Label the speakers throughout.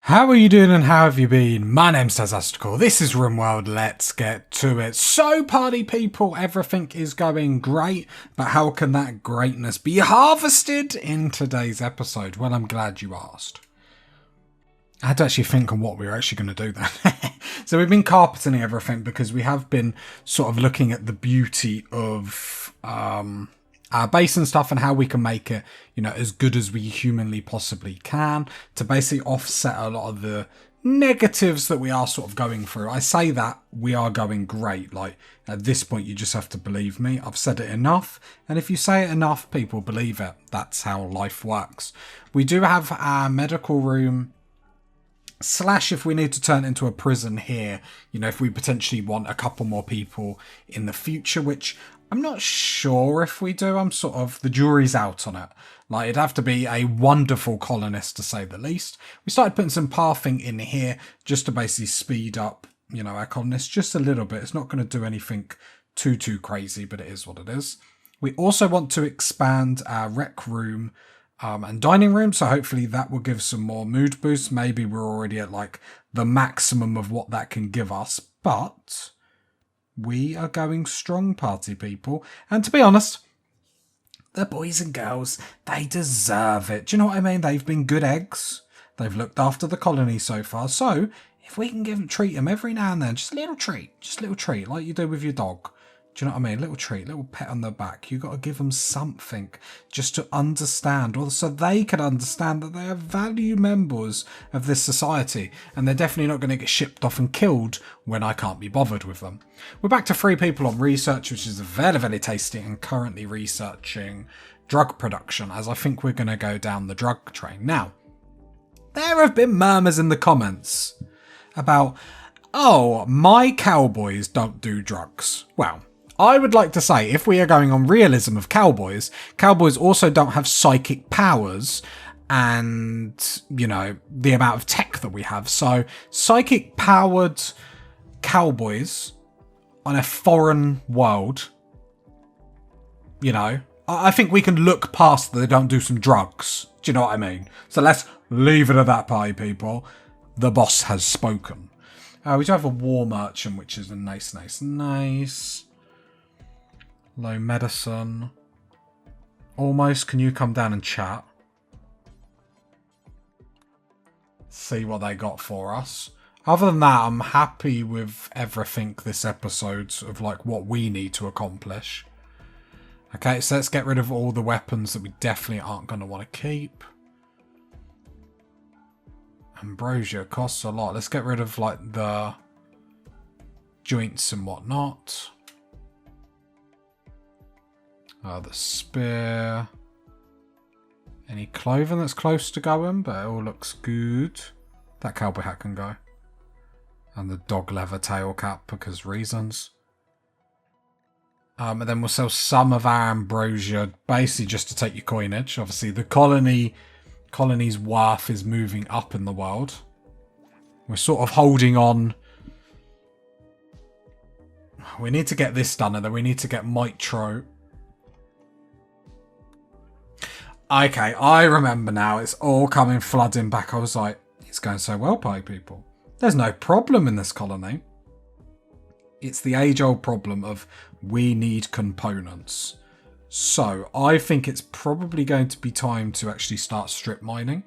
Speaker 1: How are you doing and how have you been? My name's Cassandra. This is Rimworld. Let's get to it. So, party people, everything is going great, but how can that greatness be harvested in today's episode? Well, I'm glad you asked. I had to actually think on what we were actually going to do then. So we've been carpeting everything because we have been sort of looking at the beauty of our base and stuff and how we can make it, as good as we humanly possibly can to basically offset a lot of the negatives that we are sort of going through. I say that we are going great. Like, at this point, you just have to believe me. I've said it enough. And if you say it enough, people believe it. That's how life works. We do have our medical room / if we need to turn it into a prison here, if we potentially want a couple more people in the future, which I'm not sure if we do. The jury's out on it. Like, it'd have to be a wonderful colonist to say the least. We started putting some pathing in here just to basically speed up, our colonists just a little bit. It's not going to do anything too crazy, but it is what it is. We also want to expand our rec room and dining room, so hopefully that will give some more mood boost. Maybe we're already at like the maximum of what that can give us, but we are going strong, party people. And to be honest, the boys and girls, they deserve it. Do you know what I mean? They've been good eggs. They've looked after the colony so far. So if we can treat them every now and then, just a little treat, like you do with your dog. Do you know what I mean? Little treat, little pet on the back. You got to give them something just to understand, or so they can understand that they are value members of this society, and they're definitely not going to get shipped off and killed when I can't be bothered with them. We're back to 3 people on research, which is very tasty, and currently researching drug production, as I think we're going to go down the drug train. Now, there have been murmurs in the comments about, oh, my cowboys don't do drugs. Well, I would like to say, if we are going on realism of cowboys also don't have psychic powers and, the amount of tech that we have. So, psychic powered cowboys on a foreign world, I think we can look past that they don't do some drugs. Do you know what I mean? So let's leave it at that, party people. The boss has spoken. We do have a war merchant, which is a nice. Low medicine. Almost, can you come down and chat? See what they got for us. Other than that, I'm happy with everything this episode of like what we need to accomplish. Okay, so let's get rid of all the weapons that we definitely aren't going to want to keep. Ambrosia costs a lot. Let's get rid of like the joints and whatnot. The spear. Any clothing that's close to going, but it all looks good. That cowboy hat can go. And the dog leather tail cap because reasons. And then we'll sell some of our ambrosia, basically just to take your coinage. Obviously, the colony's worth is moving up in the world. We're sort of holding on. We need to get this done, and then we need to get Mitro. Okay, I remember now. It's all coming flooding back. I was like, it's going so well, party people. There's no problem in this colony. It's the age-old problem of we need components. So, I think it's probably going to be time to actually start strip mining.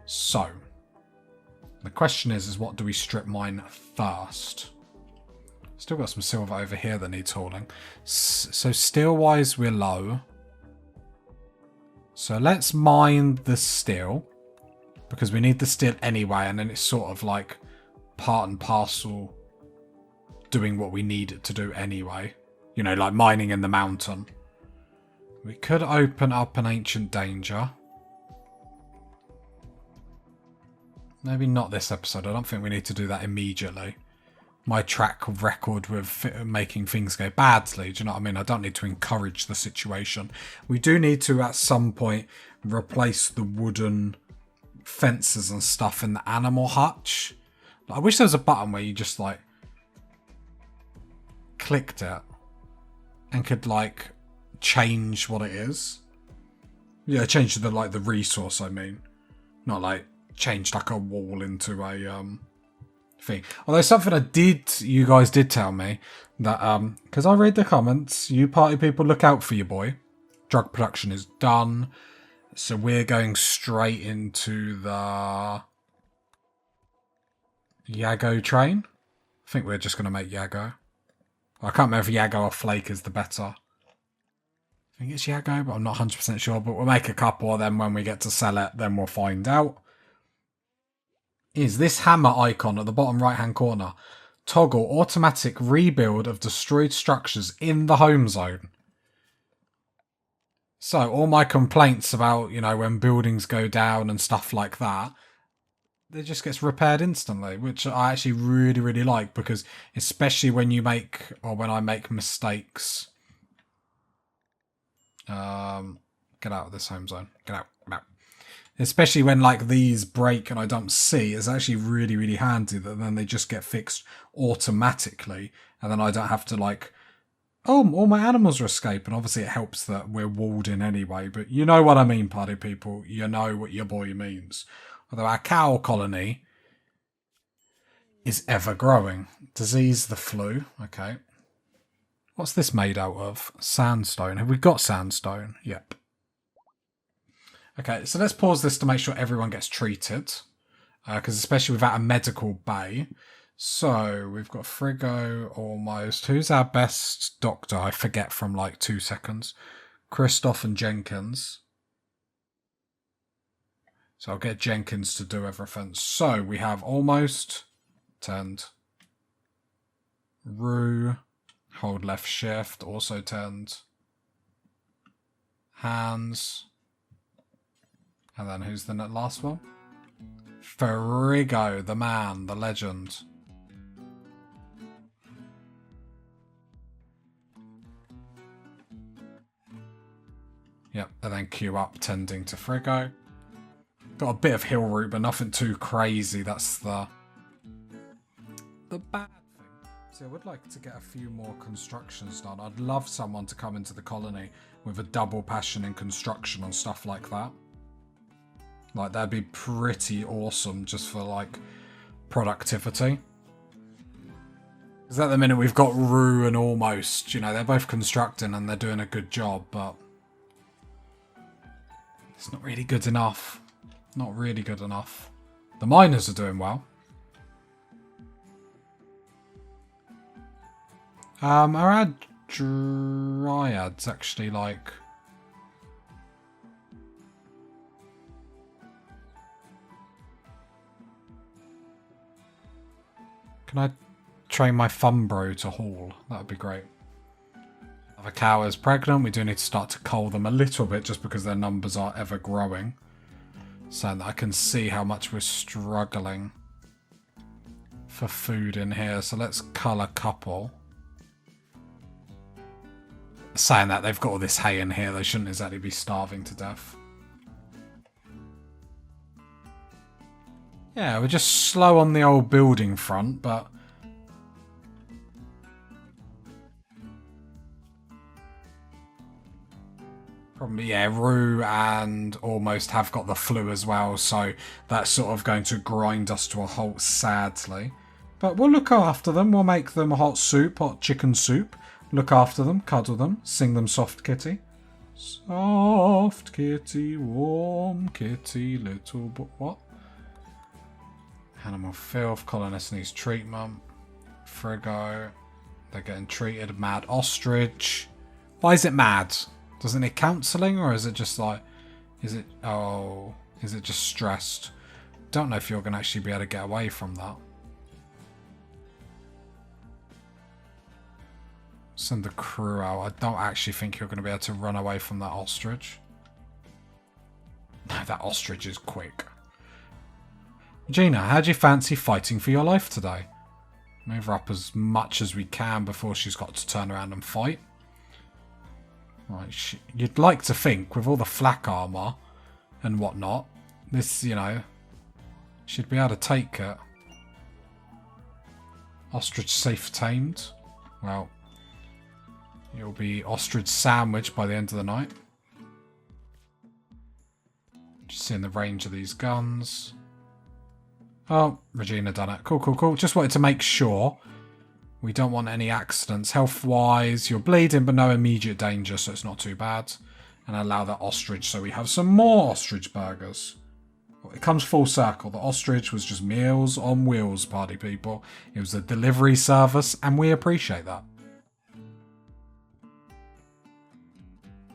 Speaker 1: So, the question is what do we strip mine first? Still got some silver over here that needs hauling. So, steel-wise, we're low. So, let's mine the steel. Because we need the steel anyway, and then it's sort of like part and parcel doing what we need it to do anyway. Like mining in the mountain. We could open up an ancient danger. Maybe not this episode. I don't think we need to do that immediately. My track record with making things go badly. Do you know what I mean? I don't need to encourage the situation. We do need to, at some point, replace the wooden fences and stuff in the animal hutch. I wish there was a button where you just, like, clicked it and could, like, change what it is. Yeah, change the resource, I mean. Not, like, changed like a wall into a thing. Although something you guys did tell me that because I read the comments, you party people look out for your boy. Drug production is done, so we're going straight into the Yago train. I think we're just going to make Yago. I can't remember if Yago or Flake is the better. I think it's Yago, but I'm not 100% sure. But we'll make a couple, and then when we get to sell it, then we'll find out. Is this hammer icon at the bottom right-hand corner. Toggle automatic rebuild of destroyed structures in the home zone. So all my complaints about, you know, when buildings go down and stuff like that, it just gets repaired instantly, which I actually really, really like, because especially when you make, or when I make mistakes. Get out of this home zone. Get out. Get out. Especially when like these break and I don't see, it's actually really, really handy that then they just get fixed automatically, and then I don't have to like, oh, all my animals are escaping. Obviously it helps that we're walled in anyway, but you know what I mean, party people. You know what your boy means. Although our cow colony is ever growing. Disease the flu. Okay. What's this made out of? Sandstone. Have we got sandstone? Yep. Okay, so let's pause this to make sure everyone gets treated. Because especially without a medical bay. So, we've got Frigo almost. Who's our best doctor? I forget from like 2 seconds. Christoph and Jenkins. So I'll get Jenkins to do everything. So we have almost tend. Rue. Hold left shift. Also tend. Hands. And then who's the last one? Frigo, the man, the legend. Yep, and then queue up tending to Frigo. Got a bit of hill route, but nothing too crazy. That's the bad thing. So I would like to get a few more constructions done. I'd love someone to come into the colony with a double passion in construction and stuff like that. Like, that'd be pretty awesome just for, like, productivity. Because at the minute we've got Rue and Almost, you know, they're both constructing and they're doing a good job, but it's not really good enough. Not really good enough. The miners are doing well. Are dryads actually, like... Can I train my Fumbro to haul? That would be great. Another cow is pregnant. We do need to start to cull them a little bit just because their numbers are ever growing. So that I can see how much we're struggling for food in here. So let's cull a couple. Saying that, they've got all this hay in here. They shouldn't exactly be starving to death. Yeah, we're just slow on the old building front, but... Probably, yeah, Rue and Almost have got the flu as well, so that's sort of going to grind us to a halt, sadly. But we'll look after them. We'll make them hot soup, hot chicken soup. Look after them, cuddle them, sing them soft kitty. Soft kitty, warm kitty, little but what? Animal filth, colonist needs treatment. Frigo, they're getting treated. Mad ostrich. Why is it mad? Doesn't it counselling, or is it just like, is it just stressed? Don't know if you're going to actually be able to get away from that. Send the crew out. I don't actually think you're going to be able to run away from that ostrich. No, that ostrich is quick. Gina, how do you fancy fighting for your life today? Move her up as much as we can before she's got to turn around and fight. Right, you'd like to think, with all the flak armour and whatnot, this, you know, should be able to take it. Ostrich safe tamed. Well, you'll be ostrich sandwiched by the end of the night. Just seeing the range of these guns. Oh, Regina done it. Cool, cool, cool. Just wanted to make sure. We don't want any accidents. Health-wise, you're bleeding, but no immediate danger, so it's not too bad. And allow that ostrich, so we have some more ostrich burgers. It comes full circle. The ostrich was just Meals on Wheels, party people. It was a delivery service, and we appreciate that.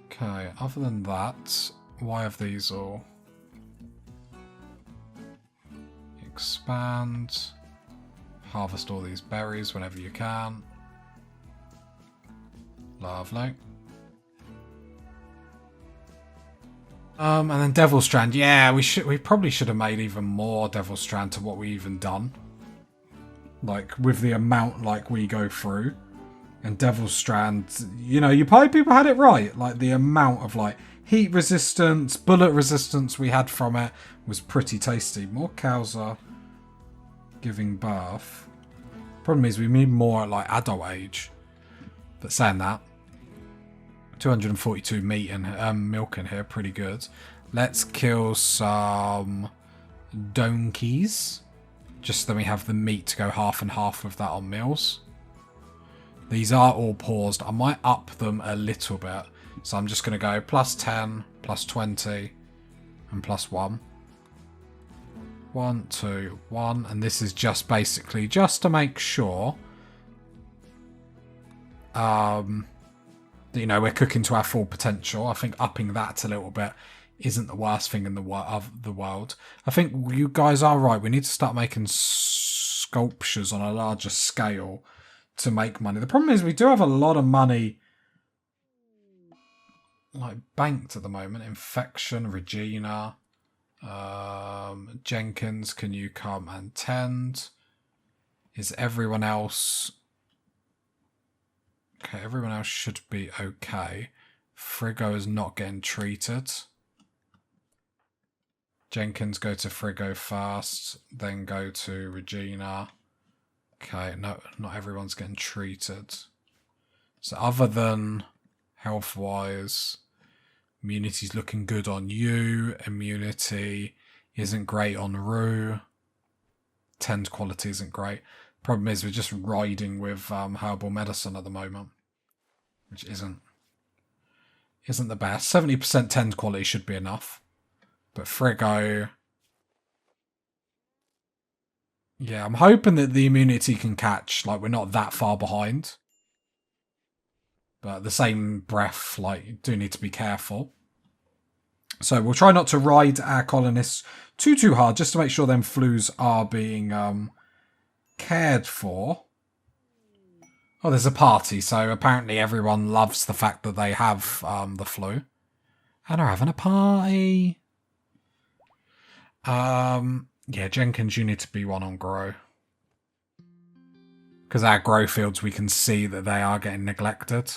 Speaker 1: Okay, other than that, why have these all? Expand. Harvest all these berries whenever you can. Lovely. And then Devil Strand. Yeah, we probably should have made even more Devil Strand to what we even done. Like, with the amount, like, we go through. And Devil Strand, you know, you probably people had it right. Like, the amount of, like, heat resistance, bullet resistance we had from it was pretty tasty. More cows are giving birth. Problem is we need more at, like, adult age. But saying that, 242 meat and milk in here, pretty good. Let's kill some donkeys. Just so we have the meat to go half and half with that on meals. These are all paused. I might up them a little bit. So I'm just going to go plus 10, plus 20, and plus 1. 1, 2, 1. And this is just basically just to make sure you know, we're cooking to our full potential. I think upping that a little bit isn't the worst thing in the world. I think you guys are right. We need to start making sculptures on a larger scale to make money. The problem is we do have a lot of money like banked at the moment. Infection, Regina, Jenkins, can you come and tend? Is everyone else... Okay, everyone else should be okay. Frigo is not getting treated. Jenkins, go to Frigo first, then go to Regina. Okay, no, not everyone's getting treated. So other than health-wise, immunity's looking good on you. Immunity isn't great on Rue. Tend quality isn't great. Problem is we're just riding with herbal medicine at the moment, which isn't the best. 70% tend quality should be enough, but Frigo, yeah, I'm hoping that the immunity can catch. Like, we're not that far behind, but at the same breath, like, you do need to be careful. So we'll try not to ride our colonists too hard, just to make sure them flus are being cared for. Oh, there's a party, so apparently everyone loves the fact that they have the flu. And are having a party. Yeah, Jenkins, you need to be one on grow. Because our grow fields, we can see that they are getting neglected.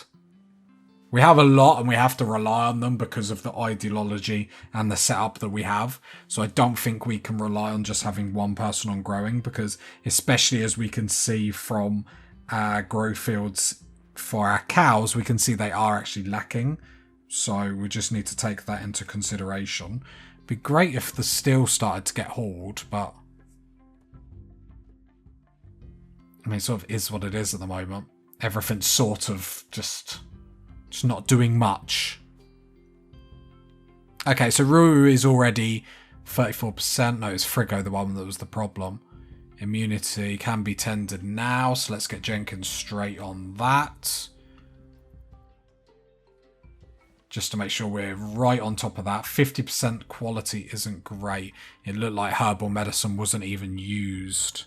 Speaker 1: We have a lot and we have to rely on them because of the ideology and the setup that we have. So I don't think we can rely on just having one person on growing, because especially as we can see from our grow fields for our cows, we can see they are actually lacking. So we just need to take that into consideration. It'd be great if the steel started to get hauled, but I mean, it sort of is what it is at the moment. Everything's sort of just not doing much. Okay, so Rue is already 34%. No, it's Frigo, the one that was the problem. Immunity can be tended now, so let's get Jenkins straight on that. Just to make sure we're right on top of that. 50% quality isn't great. It looked like herbal medicine wasn't even used.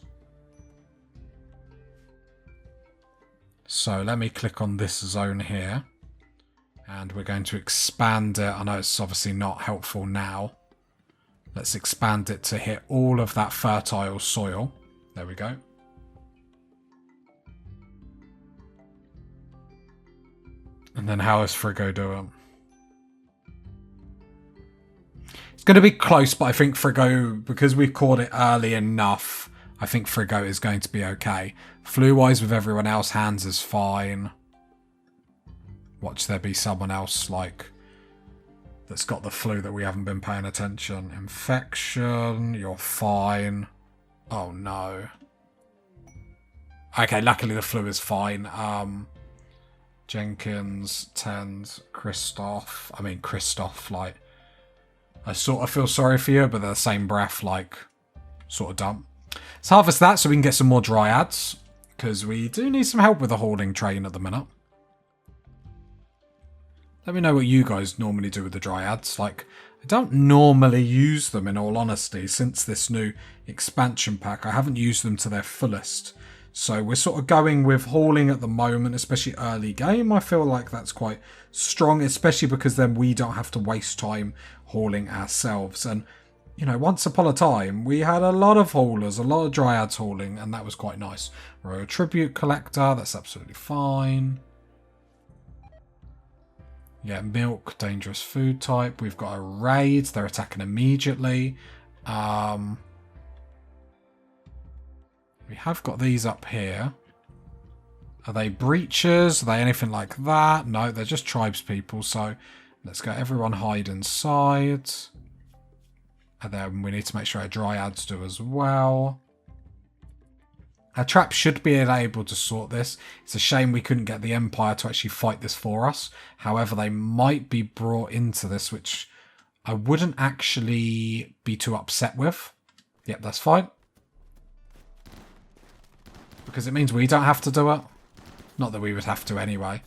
Speaker 1: So let me click on this zone here. And we're going to expand it. I know it's obviously not helpful now. Let's expand it to hit all of that fertile soil. There we go. And then how is Frigo doing? It's going to be close, but I think Frigo, because we've caught it early enough, I think Frigo is going to be okay. Flu-wise with everyone else, Hands is fine. Watch there be someone else, like, that's got the flu that we haven't been paying attention. Infection, you're fine. Oh no. Okay, luckily the flu is fine. Jenkins, Tens, Christoph, like, I sort of feel sorry for you, but they're the same breath, like, sort of dumb. Let's harvest that so we can get some more dryads, because we do need some help with the hoarding train at the minute. Let me know what you guys normally do with the dryads. Like, I don't normally use them, in all honesty, since this new expansion pack. I haven't used them to their fullest. So we're sort of going with hauling at the moment, especially early game. I feel like that's quite strong, especially because then we don't have to waste time hauling ourselves. And, you know, once upon a time, we had a lot of haulers, a lot of dryads hauling, and that was quite nice. Royal Tribute Collector, that's absolutely fine. Yeah, milk, dangerous food type. We've got a raid, they're attacking immediately. We have got these up here. Are they breachers? Are they anything like that? No, they're just tribes people. So let's go everyone hide inside. And then we need to make sure our dryads do as well. Our trap should be able to sort this. It's a shame we couldn't get the Empire to actually fight this for us. However, they might be brought into this, which I wouldn't actually be too upset with. Yep, that's fine. Because it means we don't have to do it. Not that we would have to anyway.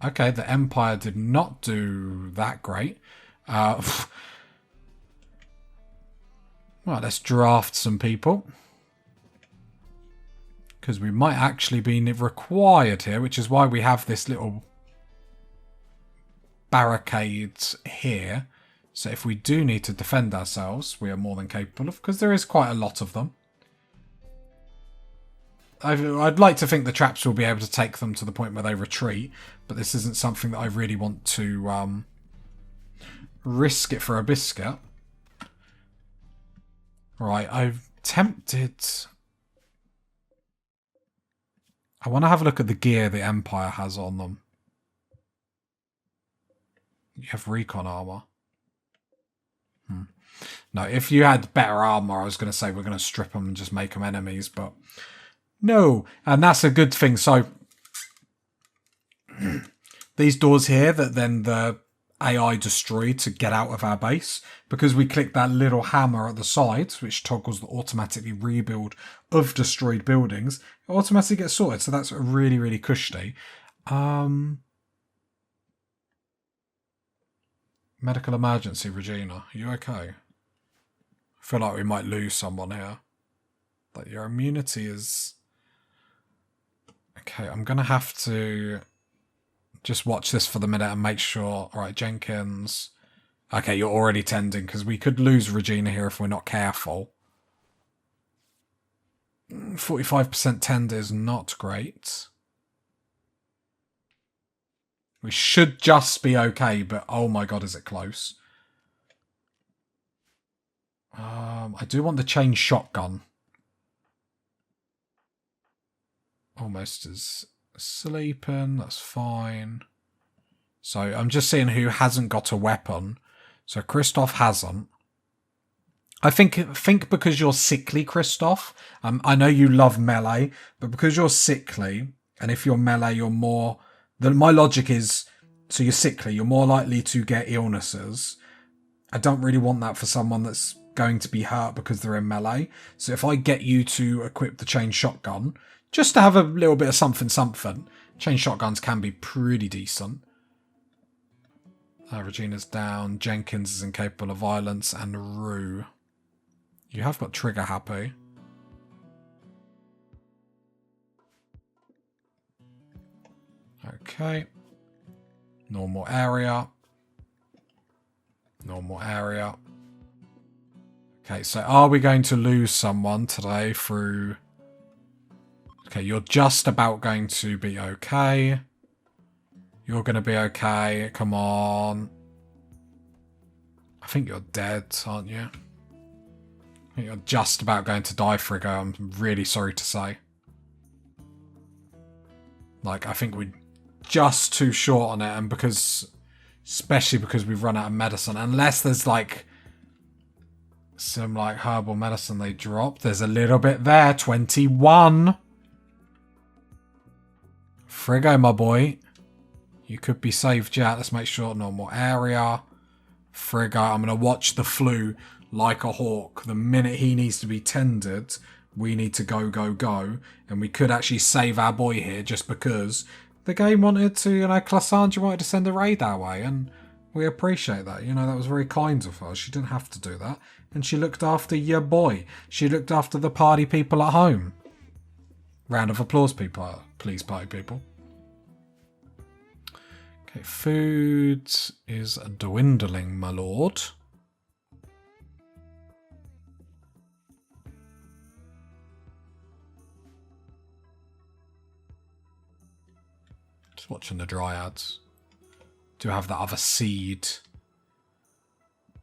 Speaker 1: Okay, the Empire did not do that great. Well, let's draft some people. Because we might actually be required here, which is why we have this little barricades here. So if we do need to defend ourselves, we are more than capable of, because there is quite a lot of them. I'd like to think the traps will be able to take them to the point where they retreat, but this isn't something that I really want to risk it for a biscuit. Right, I've tempted... I want to have a look at the gear the Empire has on them. You have recon armor. No, if you had better armor, I was going to say we're going to strip them and just make them enemies, but no. And that's a good thing. So these doors here that then the AI destroyed to get out of our base, because we click that little hammer at the sides, which toggles the automatically rebuild of destroyed buildings, it automatically gets sorted. So that's really, really cushy. Medical emergency, Regina. Are you okay? I feel like we might lose someone here. Like, your immunity is... Okay, I'm going to have to just watch this for the minute and make sure... Alright, Jenkins. Okay, you're already tending, because we could lose Regina here if we're not careful. 45% tend is not great. We should just be okay, but oh my god, is it close. I do want the chain shotgun. Almost is sleeping, that's fine. So I'm just seeing who hasn't got a weapon. So Christoph hasn't. I think because you're sickly, Christoph. I know you love melee, but because you're sickly, and if you're melee, you're more... my logic is, so you're sickly, you're more likely to get illnesses. I don't really want that for someone that's going to be hurt because they're in melee. So if I get you to equip the chain shotgun, just to have a little bit of something. Chain shotguns can be pretty decent. Regina's down. Jenkins is incapable of violence. And Rue. You have got trigger happy. Okay. Normal area. Normal area. Okay, so are we going to lose someone today through... Okay, you're just about going to be okay. You're going to be okay. Come on. I think you're dead, aren't you? I think you're just about going to die, Frigga. I'm really sorry to say. Like, I think we're just too short on it, and because... Especially because we've run out of medicine. Unless there's, like... some like herbal medicine they dropped. There's a little bit there. 21. Frigo, my boy. You could be saved yet. Let's make sure normal area. Frigo, I'm going to watch the flu like a hawk. The minute he needs to be tended, we need to go, go, go. And we could actually save our boy here just because the game wanted to, you know, Cassandra wanted to send a raid our way. And we appreciate that. You know, that was very kind of her. She didn't have to do that. And she looked after your boy. She looked after the party people at home. Round of applause, people. Please, party people. Okay, food is dwindling, my lord. Just watching the dryads. Do have that other seed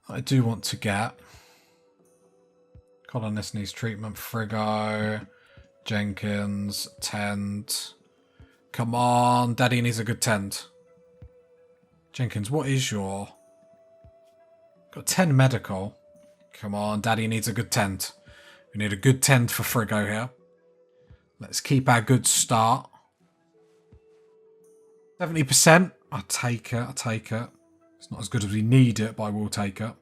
Speaker 1: I do want to get. Colonist needs treatment. Frigo. Jenkins. Tend. Come on. Daddy needs a good tend. Jenkins, what is your... Got 10 medical. Come on. Daddy needs a good tend. We need a good tend for Frigo here. Let's keep our good start. 70%. I'll take it. I'll take it. It's not as good as we need it, but I will take it.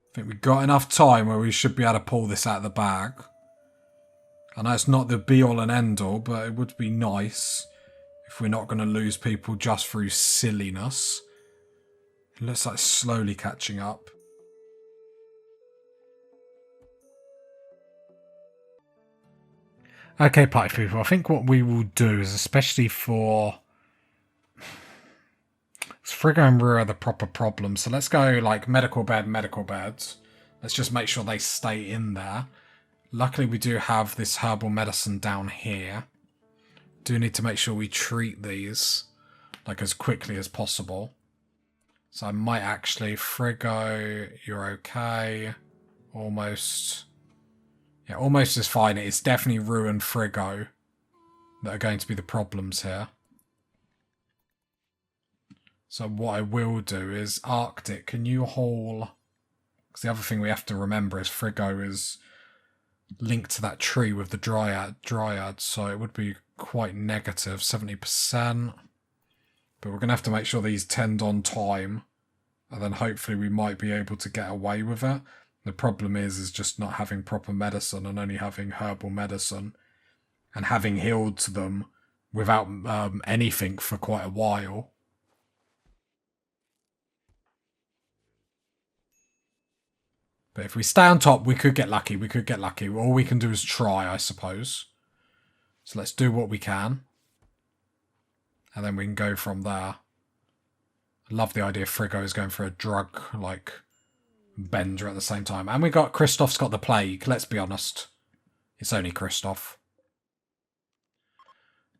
Speaker 1: I think we've got enough time where we should be able to pull this out of the bag. I know it's not the be-all and end-all, but it would be nice if we're not going to lose people just through silliness. It looks like it's slowly catching up. Okay, party people, I think what we will do is, especially for... Frigo and Rue are the proper problem, so let's go like medical beds. Let's just make sure they stay in there. Luckily we do have this herbal medicine down here. Do need to make sure we treat these like as quickly as possible. So I might actually... Frigo, you're okay. Almost... Yeah, almost is fine. It's definitely Rue and Frigo that are going to be the problems here. So what I will do is... Arctic, can you haul... Because the other thing we have to remember is Frigo is linked to that tree with the dryad, so it would be quite negative, 70%. But we're going to have to make sure these tend on time, and then hopefully we might be able to get away with it. The problem is just not having proper medicine and only having herbal medicine and having healed them without anything for quite a while. But if we stay on top, we could get lucky. We could get lucky. All we can do is try, I suppose. So let's do what we can. And then we can go from there. I love the idea Frigo is going for a drug, like, bender at the same time. And we got... Christoph's got the plague, let's be honest. It's only Christoph.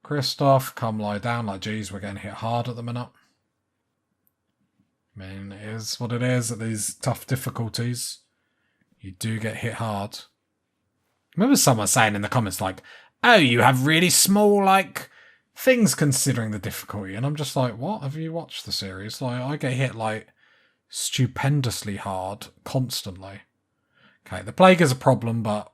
Speaker 1: Christoph, come lie down. Like, geez, we're getting hit hard at the minute. I mean, it is what it is at these tough difficulties. You do get hit hard. I remember someone saying in the comments, like, oh, you have really small, like, things considering the difficulty. And I'm just like, what? Have you watched the series? Like, I get hit, like, stupendously hard, constantly. Okay, the plague is a problem, but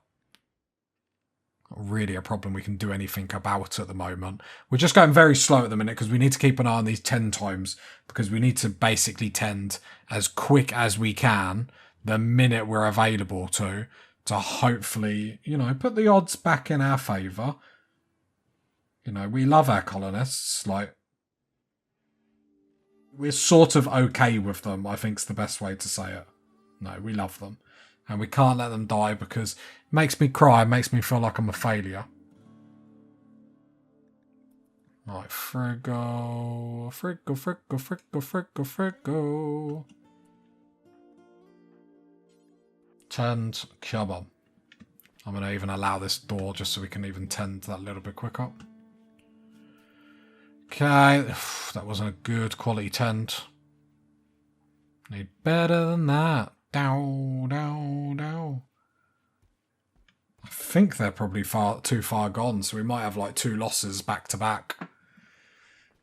Speaker 1: not really a problem we can do anything about at the moment. We're just going very slow at the minute because we need to keep an eye on these 10 times, because we need to basically tend as quick as we can the minute we're available to hopefully, you know, put the odds back in our favour. You know, we love our colonists, like, we're sort of okay with them, I think's the best way to say it. No, we love them. And we can't let them die because it makes me cry, it makes me feel like I'm a failure. Right, Frigo. Tend, come on. I'm going to even allow this door just so we can even tend that a little bit quicker. Okay, that wasn't a good quality tend. Need better than that. Dow. I think they're probably too far gone, so we might have like 2 losses back to back.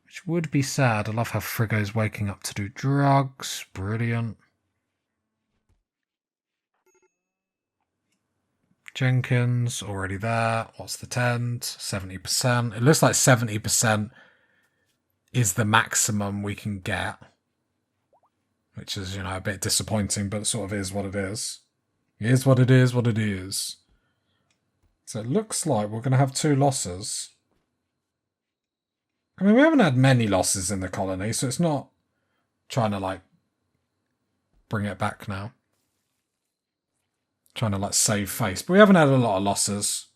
Speaker 1: Which would be sad. I love how Frigo's waking up to do drugs. Brilliant. Jenkins, already there. What's the tend? 70%. It looks like 70% is the maximum we can get. Which is, you know, a bit disappointing, but it sort of is what it is. It is what it is, what it is. So it looks like we're going to have 2 losses. I mean, we haven't had many losses in the colony, so it's not trying to, like, bring it back now. Trying to, like, save face. But we haven't had a lot of losses.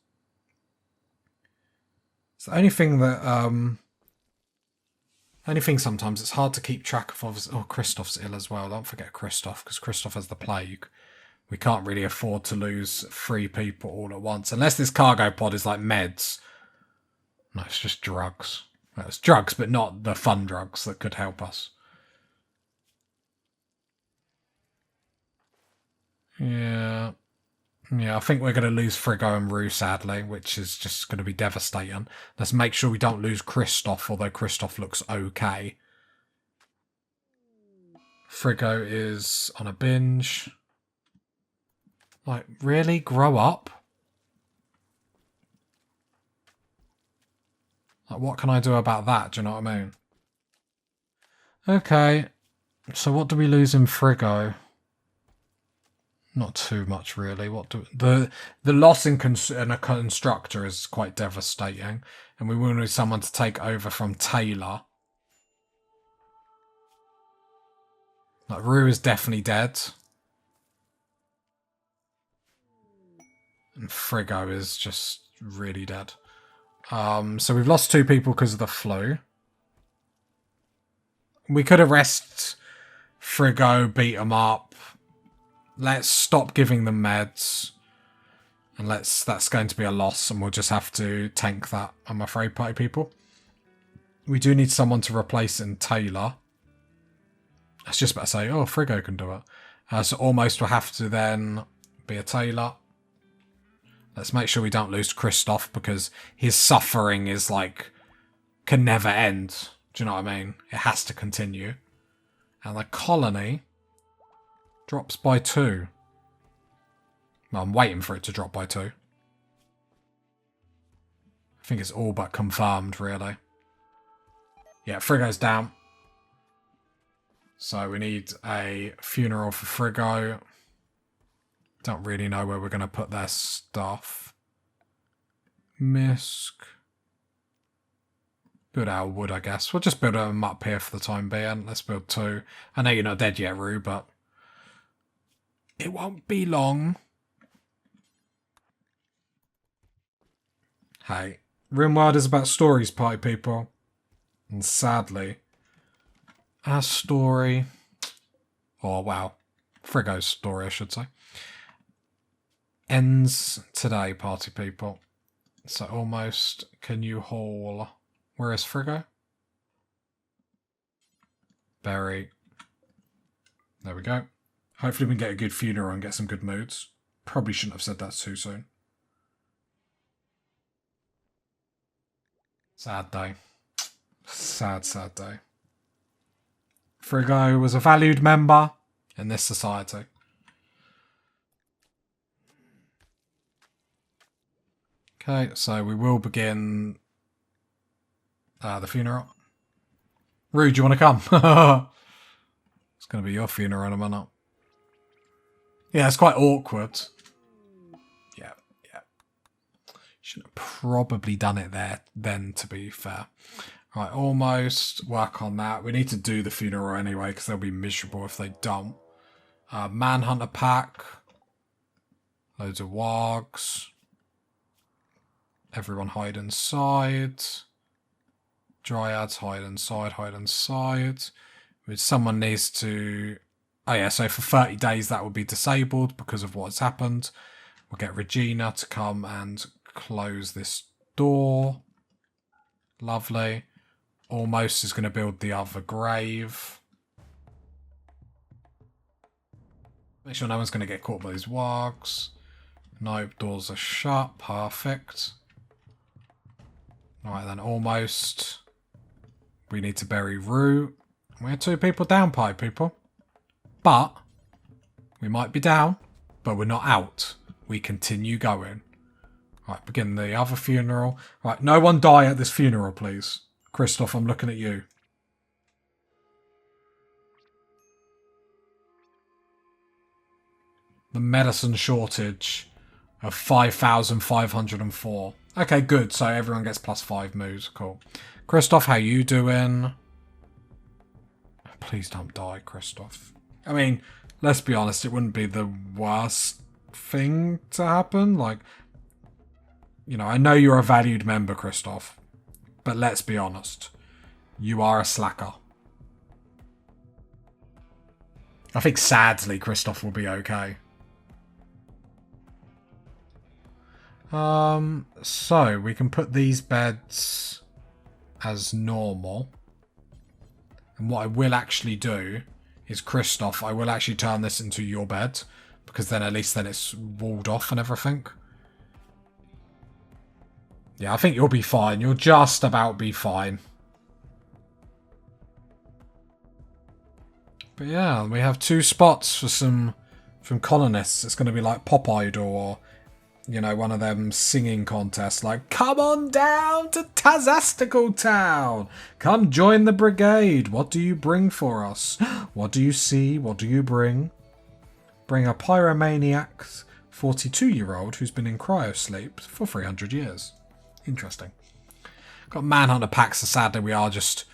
Speaker 1: It's the only thing that, only thing sometimes it's hard to keep track of. Oh, Christoph's ill as well. Don't forget Christoph, because Christoph has the plague. We can't really afford to lose 3 people all at once. Unless this cargo pod is like meds. No, it's just drugs. Well, it's drugs, but not the fun drugs that could help us. Yeah. Yeah, I think we're going to lose Frigo and Rue, sadly, which is just going to be devastating. Let's make sure we don't lose Christoph, although Christoph looks okay. Frigo is on a binge. Like, really? Grow up? Like, what can I do about that? Do you know what I mean? Okay. So what do we lose in Frigo? Not too much, really. What do the loss in a constructor is quite devastating, and we will need someone to take over from Taylor. Like, Rue is definitely dead, and Frigo is just really dead. So we've lost 2 people because of the flu. We could arrest Frigo, beat him up. Let's stop giving them meds. And that's going to be a loss, and we'll just have to tank that, I'm afraid, party people. We do need someone to replace in Taylor. I was just about to say, oh, Frigo can do it. So almost we'll have to then be a Taylor. Let's make sure we don't lose Christoph, because his suffering is like, can never end. Do you know what I mean? It has to continue. And the colony drops by 2. Well, I'm waiting for it to drop by 2. I think it's all but confirmed, really. Yeah, Frigo's down. So we need a funeral for Frigo. Don't really know where we're going to put their stuff. Misk. Build our wood, I guess. We'll just build them up here for the time being. Let's build 2. I know you're not dead yet, Rue, but it won't be long. Hey, Rimworld is about stories, party people. And sadly, our story... Oh, wow. Frigo's story, I should say. Ends today, party people. So almost, can you haul... Where is Frigo? Berry. There we go. Hopefully we can get a good funeral and get some good moods. Probably shouldn't have said that too soon. Sad day. Sad, sad day. Frigo was a valued member in this society. Okay, so we will begin the funeral. Rue, do you want to come? It's going to be your funeral in a minute. Yeah, it's quite awkward. Yeah. Should have probably done it there then, to be fair. Right, almost. Work on that. We need to do the funeral anyway, because they'll be miserable if they don't. Manhunter pack. Loads of wargs. Everyone hide inside. Dryads hide inside. Which someone needs to... Oh yeah, so for 30 days that will be disabled because of what's happened. We'll get Regina to come and close this door. Lovely. Almost is going to build the other grave. Make sure no one's going to get caught by these wargs. Nope, doors are shut. Perfect. Alright then, almost. We need to bury Rue. We have 2 people down, pie people. But we might be down, but we're not out. we continue going. Right, begin the other funeral. Right, no one die at this funeral, please. Christoph, I'm looking at you. The medicine shortage of 5,504. Okay, good. So everyone gets +5 moves. Cool. Christoph, how you doing? Please don't die, Christoph. I mean, let's be honest, it wouldn't be the worst thing to happen. Like, you know, I know you're a valued member, Christoph, but let's be honest. You are a slacker. I think sadly Christoph will be okay. So we can put these beds as normal. And what I will actually do is, Christoph, I will actually turn this into your bed, because then at least then it's walled off and everything. Yeah, I think you'll be fine. You'll just about be fine. But yeah, we have 2 spots for some from colonists. It's going to be like Pop Idol or, you know, one of them singing contests like, come on down to Tazastical Town. Come join the brigade. What do you bring for us? What do you see? What do you bring? Bring a pyromaniac 42-year-old who's been in cryosleep for 300 years. Interesting. Got Manhunter packs, so sadly we are just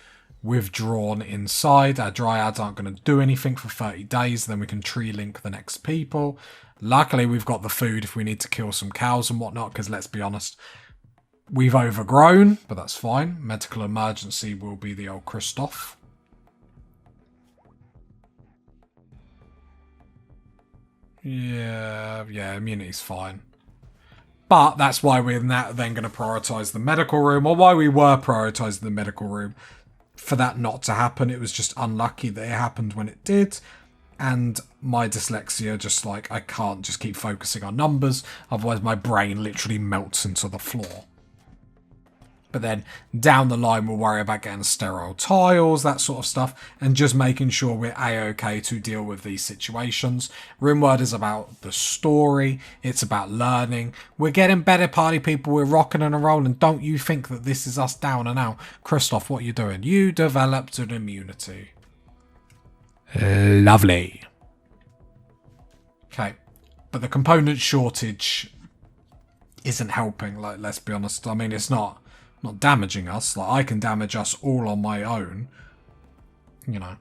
Speaker 1: withdrawn inside. Our dryads aren't going to do anything for 30 days. Then we can tree link the next people. Luckily, we've got the food if we need to kill some cows and whatnot, because let's be honest, we've overgrown, but that's fine. Medical emergency will be the old Christoph. Yeah, immunity's fine. But that's why we're then going to prioritise the medical room, or why we were prioritising the medical room. For that not to happen, it was just unlucky that it happened when it did. And my dyslexia, just like, I can't just keep focusing on numbers, otherwise my brain literally melts into the floor. But then down the line, we'll worry about getting sterile tiles, that sort of stuff, and just making sure we're A-OK to deal with these situations. Rimworld is about the story. It's about learning. We're getting better, party people. We're rocking and rolling. Don't you think that this is us down and out? Christoph, what are you doing? You developed an immunity. Lovely. Okay. But the component shortage isn't helping, like, let's be honest. I mean, it's not damaging us. Like, I can damage us all on my own. You know.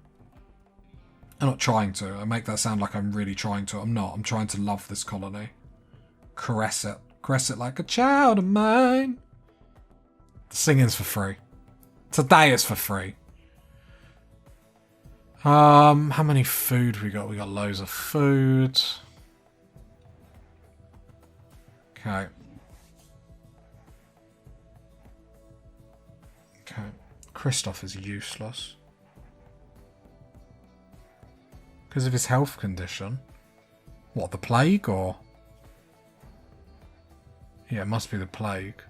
Speaker 1: I'm not trying to. I make that sound like I'm really trying to. I'm not. I'm trying to love this colony. Caress it. Caress it like a child of mine. The singing's for free. Today is for free. How many food we got? We got loads of food. Okay. Okay. Christoph is useless. Because of his health condition. What, the plague or? Yeah, it must be the plague.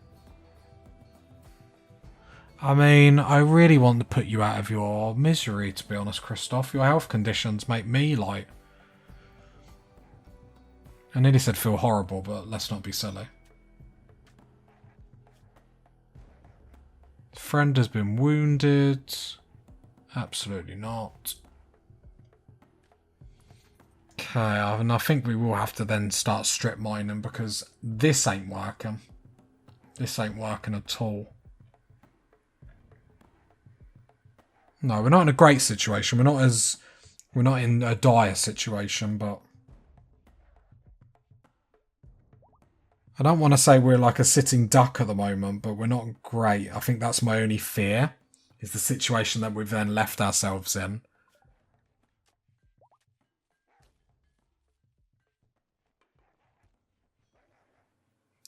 Speaker 1: I mean, I really want to put you out of your misery, to be honest, Christoph. Your health conditions make me, like... I nearly said feel horrible, but let's not be silly. Friend has been wounded. Absolutely not. Okay, and I think we will have to then start strip mining, because this ain't working. This ain't working at all. No, we're not in a great situation. We're not in a dire situation, but I don't want to say we're like a sitting duck at the moment, but we're not great. I think that's my only fear, is the situation that we've then left ourselves in.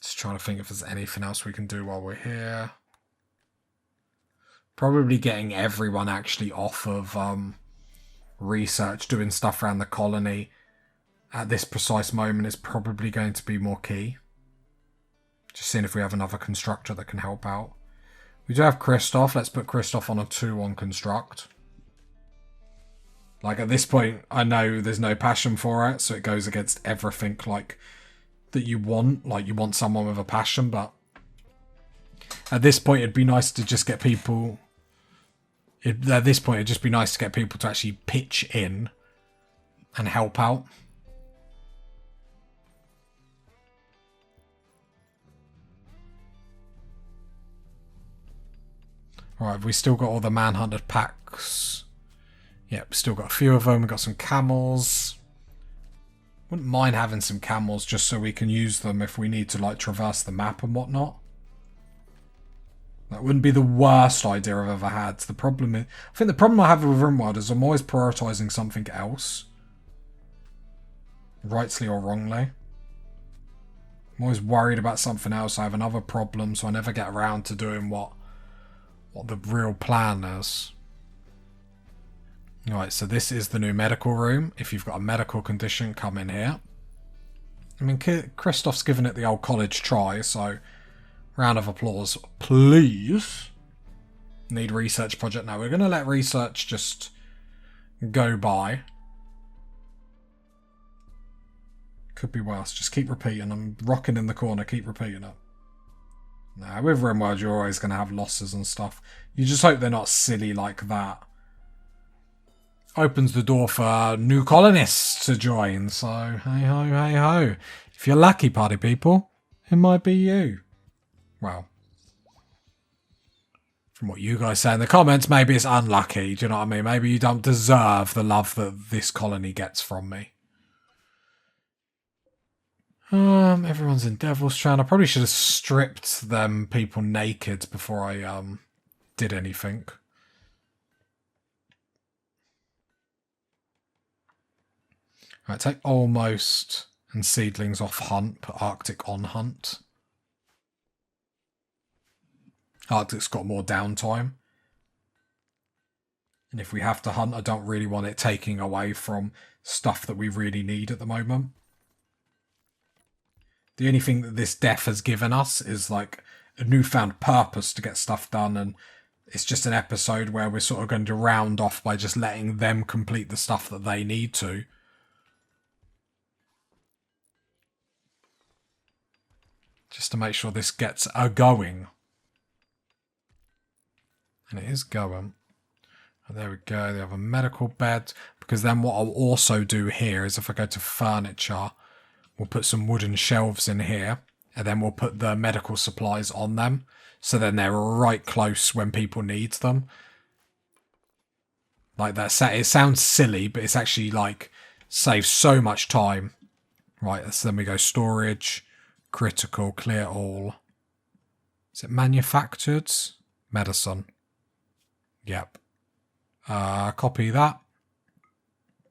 Speaker 1: Just trying to think if there's anything else we can do while we're here. Probably getting everyone actually off of research, doing stuff around the colony at this precise moment is probably going to be more key. Just seeing if we have another constructor that can help out. We do have Christoph. Let's put Christoph on a 2-1 construct. Like, at this point, I know there's no passion for it, so it goes against everything, like, that you want. Like, you want someone with a passion, but at this point, it'd be nice to just get people... At this point, it'd just be nice to get people to actually pitch in and help out. Right, have we still got all the manhunted packs? Yep, still got a few of them. We've got some camels. Wouldn't mind having some camels just so we can use them if we need to, like, traverse the map and whatnot. That wouldn't be the worst idea I've ever had. The problem is, I think the problem I have with Rimworld is I'm always prioritising something else. Rightly or wrongly. I'm always worried about something else. I have another problem, so I never get around to doing what the real plan is. Alright, so this is the new medical room. If you've got a medical condition, come in here. I mean, Christoph's given it the old college try, so round of applause, please. Need research project now. We're going to let research just go by. Could be worse. Just keep repeating. I'm rocking in the corner. Keep repeating it. Nah, with Rimworld, you're always going to have losses and stuff. You just hope they're not silly like that. Opens the door for new colonists to join. So, hey ho, hey ho. If you're lucky, party people, it might be you. Well, from what you guys say in the comments, maybe it's unlucky. Do you know what I mean? Maybe you don't deserve the love that this colony gets from me. Everyone's in Devil's Strand. I probably should have stripped them people naked before I did anything. Right, take almost and seedlings off hunt, put Arctic on hunt. Arctic's got more downtime. And if we have to hunt, I don't really want it taking away from stuff that we really need at the moment. The only thing that this death has given us is like a newfound purpose to get stuff done, and it's just an episode where we're sort of going to round off by just letting them complete the stuff that they need to. Just to make sure this gets going. And it is going. And there we go, they have a medical bed. Because then what I'll also do here is if I go to furniture, we'll put some wooden shelves in here, and then we'll put the medical supplies on them. So then they're right close when people need them. Like that, it sounds silly, but it's actually like saves so much time. Right, so then we go storage, critical, clear all. Is it manufactured? Medicine. Yep. Copy that.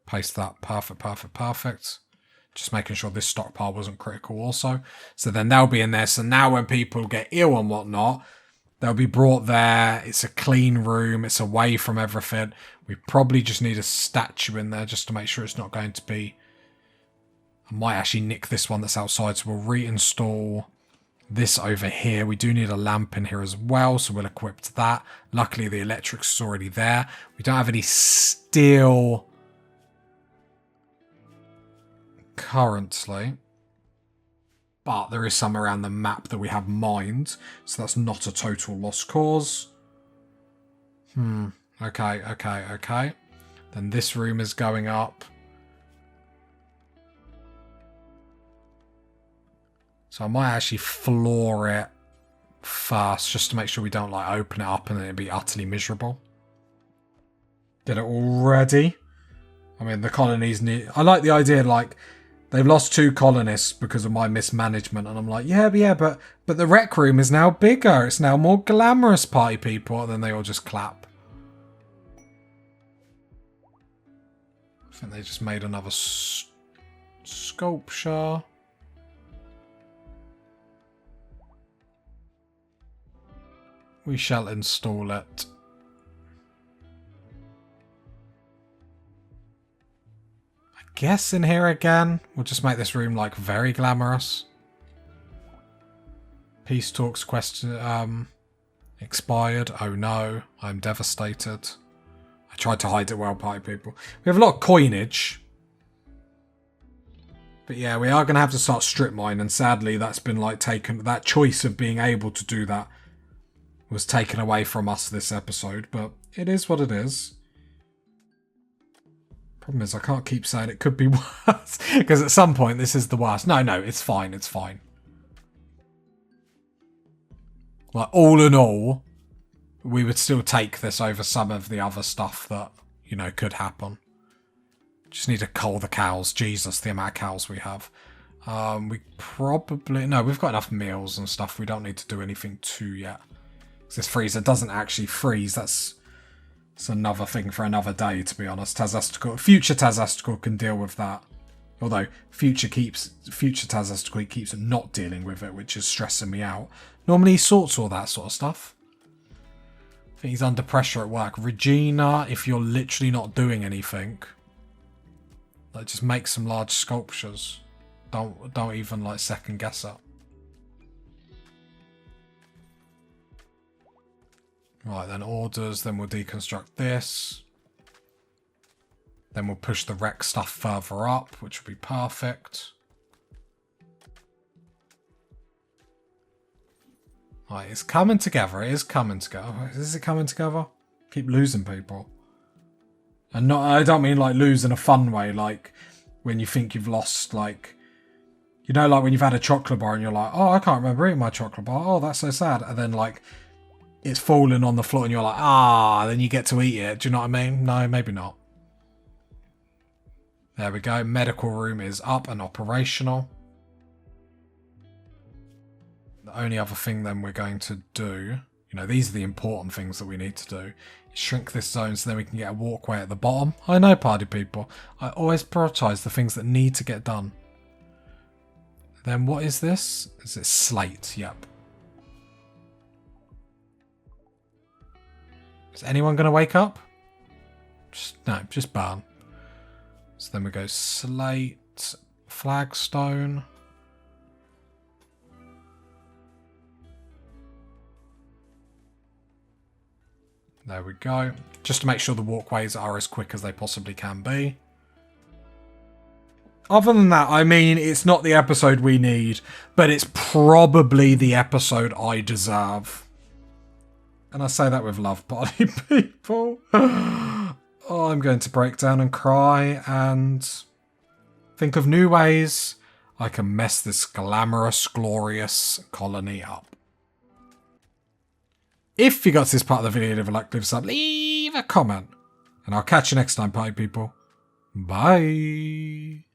Speaker 1: Paste that. Perfect, perfect, perfect. Just making sure this stockpile wasn't critical also. So then they'll be in there. So now when people get ill and whatnot, they'll be brought there. It's a clean room. It's away from everything. We probably just need a statue in there just to make sure it's not going to be... I might actually nick this one that's outside. So we'll reinstall this over here. We do need a lamp in here as well. So we'll equip that. Luckily, the electric's already there. We don't have any steel... currently, but there is some around the map that we have mined, so that's not a total lost cause. Okay. Then this room is going up. So I might actually floor it first, just to make sure we don't like open it up and then it'd be utterly miserable. Did it already? I mean, the colonies need... I like the idea, like, they've lost 2 colonists because of my mismanagement, and I'm like, yeah, but the rec room is now bigger. It's now more glamorous, party people. And then they all just clap. I think they just made another sculpture. We shall install it. Guess in here again. We'll just make this room like very glamorous. Peace talks question expired. Oh no, I'm devastated. I tried to hide it well, party people. We have a lot of coinage. But yeah, we are going to have to start strip mine, and sadly that's been like taken, that choice of being able to do that was taken away from us this episode, but it is what it is. Problem is I can't keep saying it could be worse, because at some point this is the worst. No, it's fine, it's fine. Like, all in all, we would still take this over some of the other stuff that, you know, could happen. Just need to cull the cows. Jesus, the amount of cows we have. We probably... No, we've got enough meals and stuff. We don't need to do anything too yet. This freezer doesn't actually freeze. That's another thing for another day, to be honest. Future Tazastical can deal with that. Although future Tazastical keeps not dealing with it, which is stressing me out. Normally he sorts all that sort of stuff. I think he's under pressure at work. Regina, if you're literally not doing anything, like, just make some large sculptures. Don't even like second guess it. Right, then orders, then we'll deconstruct this. Then we'll push the wreck stuff further up, which will be perfect. Right, it's coming together. It is coming together. Is it coming together? Keep losing people. And not, I don't mean like lose in a fun way, like when you think you've lost, like, you know, like when you've had a chocolate bar and you're like, oh, I can't remember eating my chocolate bar. Oh, that's so sad. And then like it's falling on the floor and you're like, ah, then you get to eat it. Do you know what I mean? No, maybe not. There we go. Medical room is up and operational. The only other thing then we're going to do, you know, these are the important things that we need to do. Shrink this zone so then we can get a walkway at the bottom. I know, party people. I always prioritise the things that need to get done. Then what is this? Is it slate? Yep. Is anyone going to wake up? No, just burn. So then we go slate, flagstone. There we go. Just to make sure the walkways are as quick as they possibly can be. Other than that, I mean, it's not the episode we need, but it's probably the episode I deserve. And I say that with love, party people. Oh, I'm going to break down and cry and think of new ways I can mess this glamorous, glorious colony up. If you got to this part of the video, leave a like, leave a sub, leave a comment. And I'll catch you next time, party people. Bye.